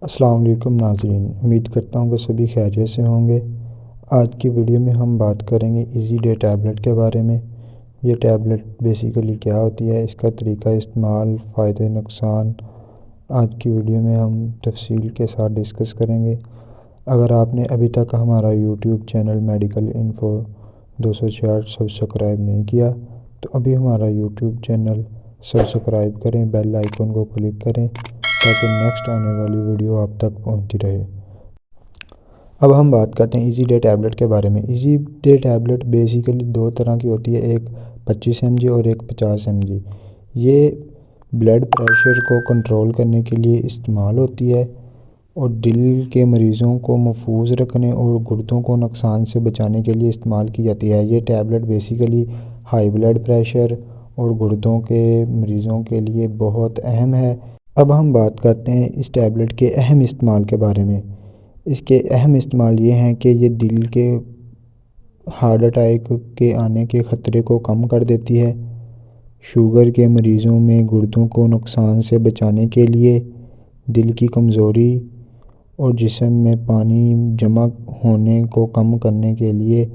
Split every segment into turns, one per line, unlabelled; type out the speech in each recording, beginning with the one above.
السلام علیکم ناظرین، امید کرتا ہوں کہ سبھی خیریت سے ہوں گے۔ آج کی ویڈیو میں ہم بات کریں گے ایزی ڈے ٹیبلٹ کے بارے میں۔ یہ ٹیبلٹ بیسیکلی کیا ہوتی ہے، اس کا طریقہ استعمال، فائدے نقصان آج کی ویڈیو میں ہم تفصیل کے ساتھ ڈسکس کریں گے۔ اگر آپ نے ابھی تک ہمارا YouTube channel medical info 266 subscribe نہیں کیا تو ابھی ہمارا یوٹیوب چینل سبسکرائب کریں، بیل آئیکن کو کلک کریں تاکہ نیکسٹ آنے والی ویڈیو آپ تک پہنچتی رہے۔ اب ہم بات کرتے ہیں ایزی ڈے ٹیبلٹ کے بارے میں۔ ایزی ڈے ٹیبلٹ بیسیکلی دو طرح کی ہوتی ہے، ایک 25 mg اور ایک 50 mg۔ یہ بلڈ پریشر کو کنٹرول کرنے کے لیے استعمال ہوتی ہے اور دل کے مریضوں کو محفوظ رکھنے اور گردوں کو نقصان سے بچانے کے لیے استعمال کی جاتی ہے۔ یہ tablet basically high blood pressure اور گردوں کے مریضوں کے لیے بہت اہم ہے۔ اب ہم بات کرتے ہیں اس ٹیبلٹ کے اہم استعمال کے بارے میں۔ اس کے اہم استعمال یہ ہیں کہ یہ دل کے ہارٹ اٹیک کے آنے کے خطرے کو کم کر دیتی ہے، شوگر کے مریضوں میں گردوں کو نقصان سے بچانے کے لیے، دل کی کمزوری اور جسم میں پانی جمع ہونے کو کم کرنے کے لیے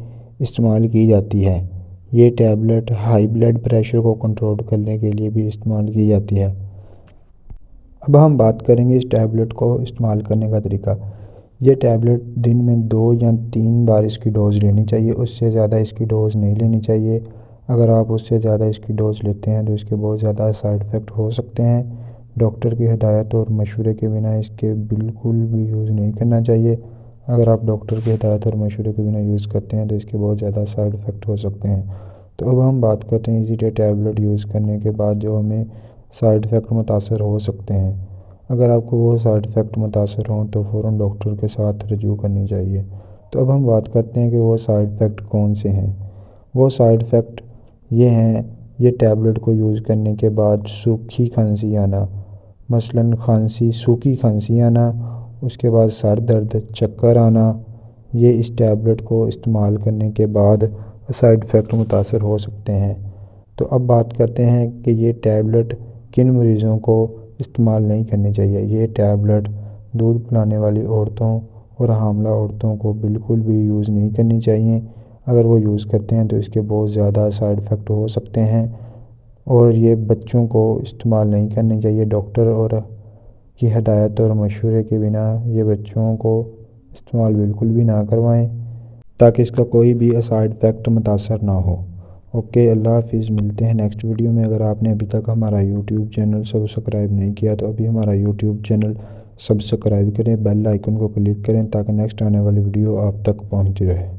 استعمال کی جاتی ہے۔ یہ ٹیبلٹ ہائی بلڈ پریشر کو کنٹرول کرنے کے لیے بھی استعمال کی جاتی ہے۔ اب ہم بات کریں گے اس ٹیبلٹ کو استعمال کرنے کا طریقہ۔ یہ ٹیبلٹ دن میں 2 یا 3 بار اس کی ڈوز لینی چاہیے، اس سے زیادہ اس کی ڈوز نہیں لینی چاہیے۔ اگر آپ اس سے زیادہ اس کی ڈوز لیتے ہیں تو اس کے بہت زیادہ سائیڈ ایفیکٹ ہو سکتے ہیں۔ ڈاکٹر کی ہدایت اور مشورے کے بنا اس کے بالکل بھی یوز نہیں کرنا چاہیے۔ اگر آپ ڈاکٹر کی ہدایت اور مشورے کے بنا یوز کرتے ہیں تو اس کے بہت زیادہ سائیڈ ایفیکٹ ہو سکتے ہیں۔ تو اب ہم بات کرتے ہیں ایزی ڈے ٹیبلٹ یوز کرنے کے بعد جو ہمیں سائیڈ ایفیکٹ متاثر ہو سکتے ہیں۔ اگر آپ کو وہ سائیڈ ایفیکٹ متاثر ہوں تو فوراً ڈاکٹر کے ساتھ رجوع کرنی چاہیے۔ تو اب ہم بات کرتے ہیں کہ وہ سائیڈ ایفیکٹ کون سے ہیں۔ وہ سائیڈ ایفیکٹ یہ ہیں، یہ ٹیبلٹ کو یوز کرنے کے بعد سوکھی کھانسی آنا، مثلاً سوکھی کھانسی آنا، اس کے بعد سر درد، چکر آنا، یہ اس ٹیبلٹ کو استعمال کرنے کے بعد سائیڈ ایفیکٹ متاثر ہو سکتے ہیں۔ تو اب بات کرتے ہیں کہ یہ ٹیبلٹ کن مریضوں کو استعمال نہیں کرنی چاہیے۔ یہ ٹیبلٹ دودھ پلانے والی عورتوں اور حاملہ عورتوں کو بالکل بھی یوز نہیں کرنی چاہیے۔ اگر وہ یوز کرتے ہیں تو اس کے بہت زیادہ سائیڈ ایفیکٹ ہو سکتے ہیں، اور یہ بچوں کو استعمال نہیں کرنی چاہیے۔ ڈاکٹر اور کی ہدایت اور مشورے کے بنا یہ بچوں کو استعمال بالکل بھی نہ کروائیں تاکہ اس کا کوئی بھی سائیڈ ایفیکٹ متاثر نہ ہو۔ اوکے، اللہ حافظ، ملتے ہیں نیکسٹ ویڈیو میں۔ اگر آپ نے ابھی تک ہمارا یوٹیوب چینل سبسکرائب نہیں کیا تو ابھی ہمارا یوٹیوب چینل سبسکرائب کریں، بیل آئیکن کو کلک کریں تاکہ نیکسٹ آنے والی ویڈیو آپ تک پہنچتی رہے۔